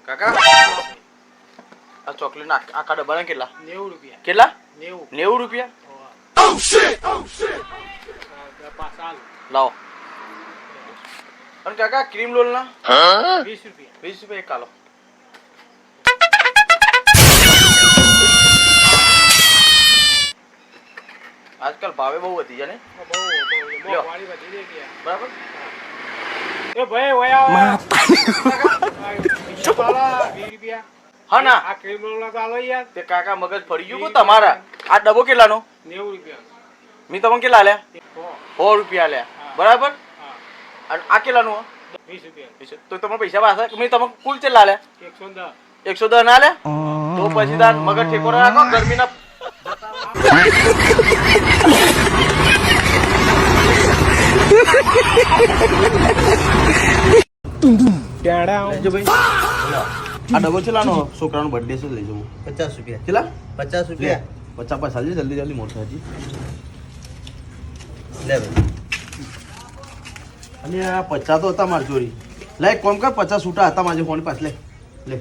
કાકા આ ચોકલેટ ના આખા ડબ્બા ના કેટલા? 90 રૂપિયા. કેટલા? 90. 90 રૂપિયા? પાછા લાવો. અને કાકા ક્રીમ રોલ ના 20 રૂપિયા. 20 રૂપિયા એક કાલો. આજકાલ ભાવે બહુ વધી જાય ને? બહુ મોંઘવારી વધી ગઈ છે. બરાબર. એ ભાઈ ઓય આવો. 20 રૂપિયા. હા ના આ ક્રીમ રોલ ના આલો યાર. તે કાકા મગજ ફરી ગયું કો તમારા? આ ડબ્બો કેટલાનો? 90 રૂપિયા. મી તમને કેટલા આલ્યા? 100 રૂપિયા આલ્યા. હા. બરાબર. હા. અને આ કેટલાનું? 20 રૂપિયા. તો તમે પૈસા પાછા મેં તમે કુલ કેટલા આલ્યા? 110. 110 ના આલ્યા? તો પછી તાર મગજ ઠેકો રાખો ગરમીના. લેજો ભાઈ. આ ડબલ ચલાનો છોકરાનો બર્થડે છે લઈ જવું. 50 રૂપિયા. કેટલા? 50 રૂપિયા. 50 પૈસા જલ્દી જલ્દી જલ્દી મોટો હજી. લે ભાઈ. અને આ 50 તો હતા મારી ચોરી. લે એક કામ કર 50 છૂટા હતા મારી ફોન પાસ લે. લે.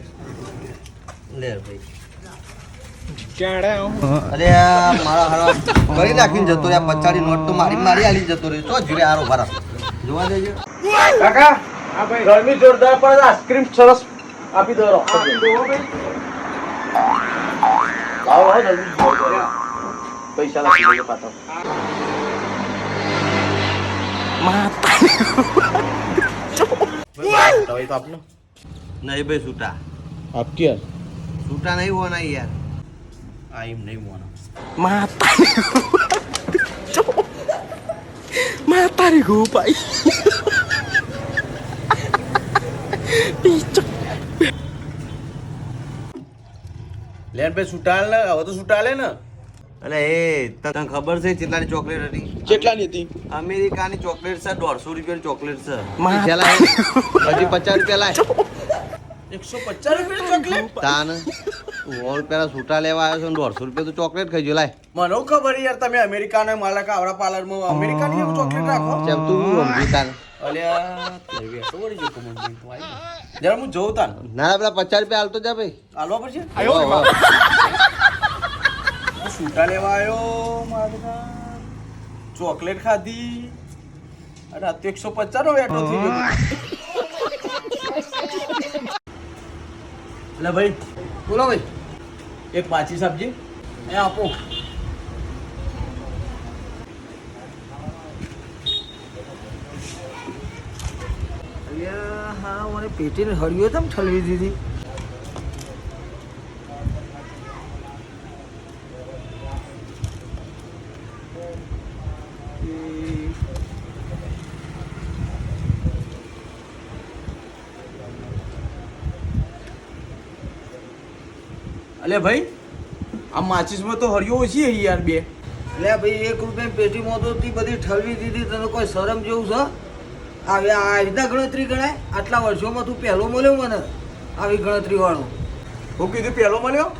લે ભાઈ. અરે અરે આ મારા હારા કરી નાખીને જતો રે. 50 ની નોટ તો મારી આલી જતો રે. તો જીરે હારો ભરા. જોવા દેજો. કાકા હા ભાઈ. ગરમી જોરદાર પડે આઈસ્ક્રીમ સરસ આપી દો. આપી દો ભાઈ. લાવો જલ્દી પૈસા લાગી દેજો પાછો. ભાઈ તો આપનો નહીં ભાઈ છૂટા. આપકી યાર છૂટા નહીં હોના યાર. આ એમ નહીં હોના. માતારી ગો ભાઈ. લેન ભાઈ સુટાલ ને હવે તો સુટાલે ને. અરે એ તને ખબર છે કેટલાની ચોકલેટ હતી? કેટલાની હતી? અમેરિકાની ચોકલેટ છે. 150 રૂપિયાની ચોકલેટ છે. માં. પેલા હજી 50 રૂપિયા લાય. 150 રૂપિયા ચોકલેટ? તાન ઓલ પેલા છૂટા લેવા આવ્યો છે ને 150 રૂપિયા તો ચોકલેટ ખાઈ જો લાય. મને ખબર યાર તમે અમેરિકાના માલક આવડા પાર્લરમાં અમેરિકાની એવું ચોકલેટ રાખો. જેમ તું સમજી તાન. અલ્યા તો વળી જો કમન તો આવી જરા હું જોઉં તાન. ના ના પેલા 50 રૂપિયા હાલતો જા ભાઈ. આલવા પડશે. વાહ, વાહ. હું સૂટા લેવા આવ્યો મારા બેટા. ચોકલેટ ખાધી અને આ તો 150 નો વેટો થઈ ગયો. એટલે ભાઈ બોલો ભાઈ. એક પાછી સબ્જી એ આપો. હા મને પેટીને હળિયો તમ ઠલવી દીધી. અલે ભાઈ આ માચીસમાં તો હરિયો ઓછી હઈ યાર બે. એટલે ભાઈ 1 રૂપિયા પેટીમાં તો તી બધી ઠલવી દીધી. તને કોઈ શરમ જેવું છે? આવી આ રીતના ગણતરી ગણાય? આટલા વર્ષોમાં તું પહેલો મળ્યો મને આવી ગણતરી વાળો. હું કીધું પેલો મળ્યો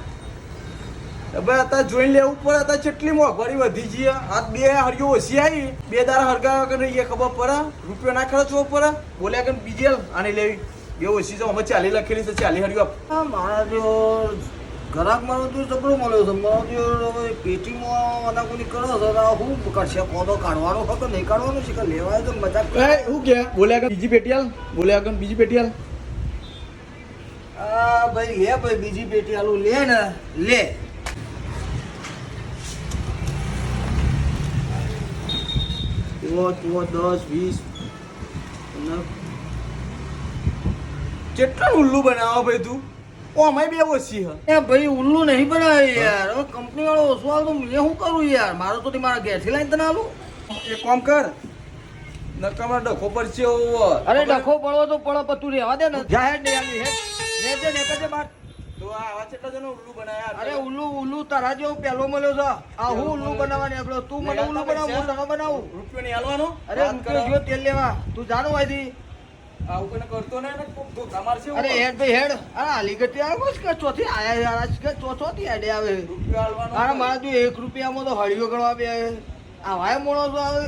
ભાઈ. અત્યારે જોઈને લેવું પડે. અત્યારે કેટલી મોંઘવારી વધી છે. આ બે હરિયો ઓછી આવી. બે દારા હરગા કરે એ ખબર પડે. રૂપિયો ના ખર્ચવો પડે. બોલ્યા કે બીજે આને લેવી બે ઓછી છે. અમે 40 લખેલી છે. 40 હરિયો આપ. હા મારા જો ગ્રાહક મારો તો જબરો મળ્યો છે. મારો જો પેટીમાં અનાકોની કરો છો તો શું કરશે? કોદો કાઢવાનો હતો નહીં કાઢવાનો છે કે લેવાય તો મજાક કરે. હું કે બોલ્યા કે બીજી પેટી હાલ. બોલ્યા કે બીજી પેટી હાલ. આ ભાઈ લે ભાઈ બીજી પેટી આલું લે ને લે. તુઓ 10 20 કેટલા ઉલ્લુ બનાવો ભાઈ તું? ઓ અમાય બે ઓછી હ. એ ભાઈ ઉલ્લુ નહીં બનાવે યાર. હવે કંપની વાળો ઓછો આલો તો મેં શું કરું યાર? મારો તો મારા ઘેરથી લાઈને તને આલું. એક કામ કર નકામા ડખો પડશે. અરે ડખો પડવો તો પડો પણ તું રહેવા દે ને. જાહેર નહીં આલી હે ને ને કજે બાર. તો આવા કેટલા જણો ઉલ્લુ બનાયા? અરે ઉલ્લુ તારા જેવો પહેલો મળ્યો છે. આ હું ઉલ્લુ બનાવવાની આપણો. તું મને ઉલ્લુ બનાવ હું તને બનાવું. રૂપિયો નહીં આલવાનો. અરે રૂપિયો જો તેલ લેવા તું જાણો હોયથી. આવું કોઈને કરતો નહીં ને કોક ધોકા મારશે. અરે હેડ ભાઈ હેડ. આ આલીગઢથી આવ્યો કે ચોથી આયા યાર? આજ કે ચોથી હેડે આવે. રૂપિયો આલવાનો. અરે મારા તું 1 રૂપિયામાં તો હળિયો ગણવા બે આ વાય મોણો તો આવે.